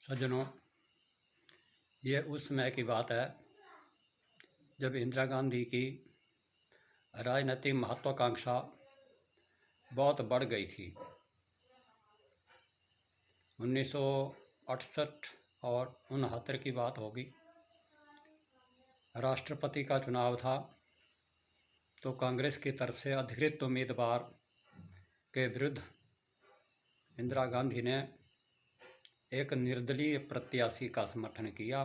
सज्जनों, ये उस समय की बात है जब इंदिरा गांधी की राजनीतिक महत्वाकांक्षा बहुत बढ़ गई थी। 1968 और 69 की बात होगी। राष्ट्रपति का चुनाव था तो कांग्रेस की तरफ से अधिकृत उम्मीदवार के विरुद्ध इंदिरा गांधी ने एक निर्दलीय प्रत्याशी का समर्थन किया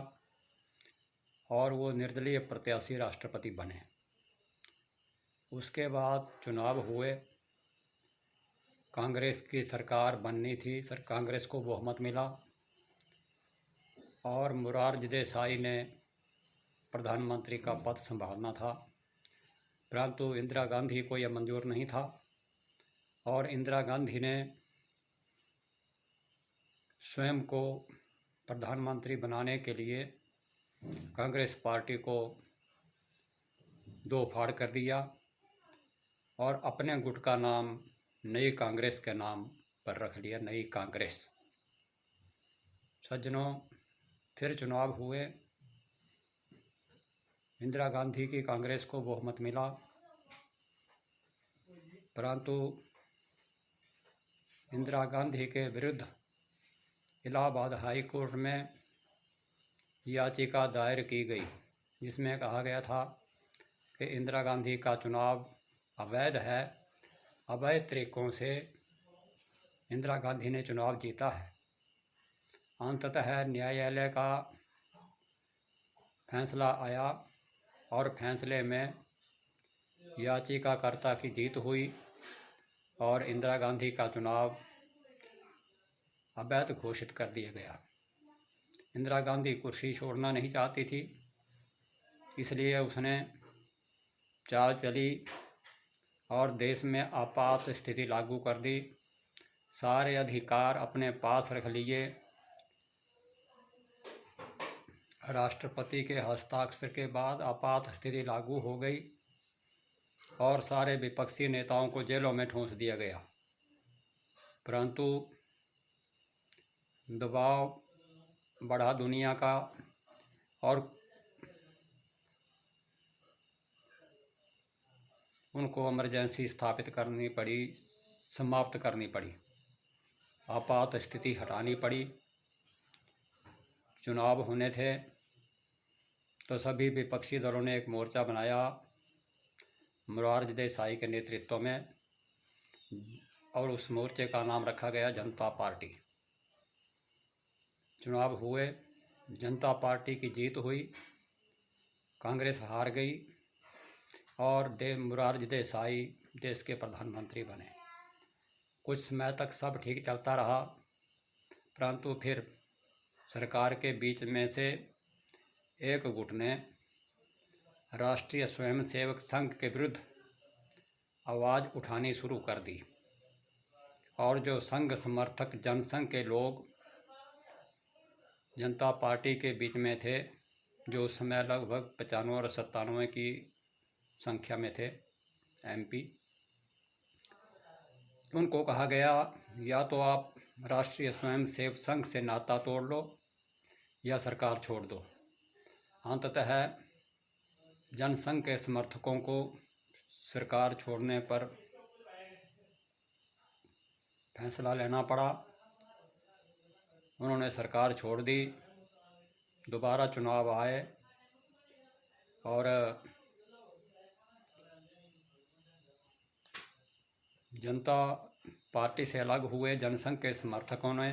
और वो निर्दलीय प्रत्याशी राष्ट्रपति बने। उसके बाद चुनाव हुए, कांग्रेस की सरकार बननी थी, कांग्रेस को बहुमत मिला और मोरारजी देसाई ने प्रधानमंत्री का पद संभालना था, परंतु इंदिरा गांधी को यह मंजूर नहीं था और इंदिरा गांधी ने स्वयं को प्रधानमंत्री बनाने के लिए कांग्रेस पार्टी को दो फाड़ कर दिया और अपने गुट का नाम नई कांग्रेस के नाम पर रख लिया, नई कांग्रेस। सज्जनों, फिर चुनाव हुए, इंदिरा गांधी की कांग्रेस को बहुमत मिला, परंतु इंदिरा गांधी के विरुद्ध इलाहाबाद हाई कोर्ट में याचिका दायर की गई, जिसमें कहा गया था कि इंदिरा गांधी का चुनाव अवैध है, अवैध तरीकों से इंदिरा गांधी ने चुनाव जीता है। अंततः न्यायालय का फैसला आया और फैसले में याचिकाकर्ता की जीत हुई और इंदिरा गांधी का चुनाव अवैध घोषित कर दिया गया। इंदिरा गांधी कुर्सी छोड़ना नहीं चाहती थी, इसलिए उसने चाल चली और देश में आपात स्थिति लागू कर दी। सारे अधिकार अपने पास रख लिए। राष्ट्रपति के हस्ताक्षर के बाद आपात स्थिति लागू हो गई और सारे विपक्षी नेताओं को जेलों में ठूंस दिया गया। परंतु दबाव बढ़ा दुनिया का और उनको इमरजेंसी स्थापित करनी पड़ी, समाप्त करनी पड़ी, आपात स्थिति हटानी पड़ी। चुनाव होने थे तो सभी विपक्षी दलों ने एक मोर्चा बनाया मोरारजी देसाई के नेतृत्व में और उस मोर्चे का नाम रखा गया जनता पार्टी। चुनाव हुए, जनता पार्टी की जीत हुई, कांग्रेस हार गई और मोरारजी देसाई देश के प्रधानमंत्री बने। कुछ समय तक सब ठीक चलता रहा, परंतु फिर सरकार के बीच में से एक गुट ने राष्ट्रीय स्वयंसेवक संघ के विरुद्ध आवाज़ उठानी शुरू कर दी और जो संघ समर्थक जनसंघ के लोग जनता पार्टी के बीच में थे, जो उस समय लगभग 95 और 97 की संख्या में थे एमपी, उनको कहा गया या तो आप राष्ट्रीय स्वयंसेवक संघ से नाता तोड़ लो या सरकार छोड़ दो। अंततः जनसंघ के समर्थकों को सरकार छोड़ने पर फैसला लेना पड़ा। उन्होंने सरकार छोड़ दी, दोबारा चुनाव आए और जनता पार्टी से अलग हुए जनसंघ के समर्थकों ने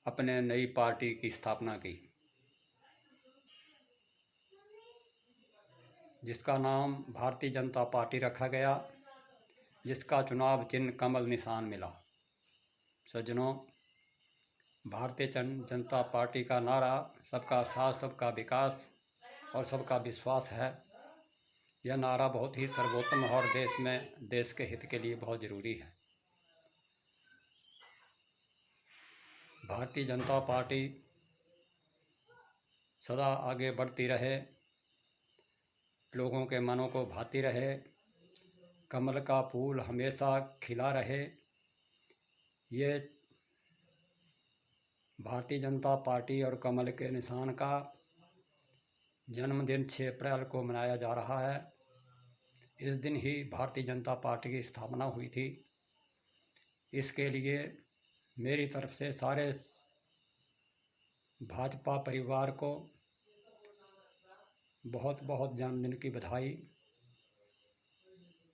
अपने नई पार्टी की स्थापना की, जिसका नाम भारतीय जनता पार्टी रखा गया, जिसका चुनाव चिन्ह कमल निशान मिला। सज्जनों, भारतीय जनता पार्टी का नारा सबका साथ, सबका विकास और सबका विश्वास है। यह नारा बहुत ही सर्वोत्तम और देश के हित के लिए बहुत ज़रूरी है। भारतीय जनता पार्टी सदा आगे बढ़ती रहे, लोगों के मनों को भाती रहे, कमल का फूल हमेशा खिला रहे। ये भारतीय जनता पार्टी और कमल के निशान का जन्मदिन 6 अप्रैल को मनाया जा रहा है। इस दिन ही भारतीय जनता पार्टी की स्थापना हुई थी। इसके लिए मेरी तरफ से सारे भाजपा परिवार को बहुत बहुत जन्मदिन की बधाई।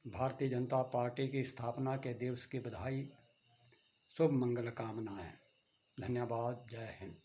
भारतीय जनता पार्टी की स्थापना के दिवस की बधाई, शुभ मंगल कामनाएं। धन्यवाद। जय हिंद।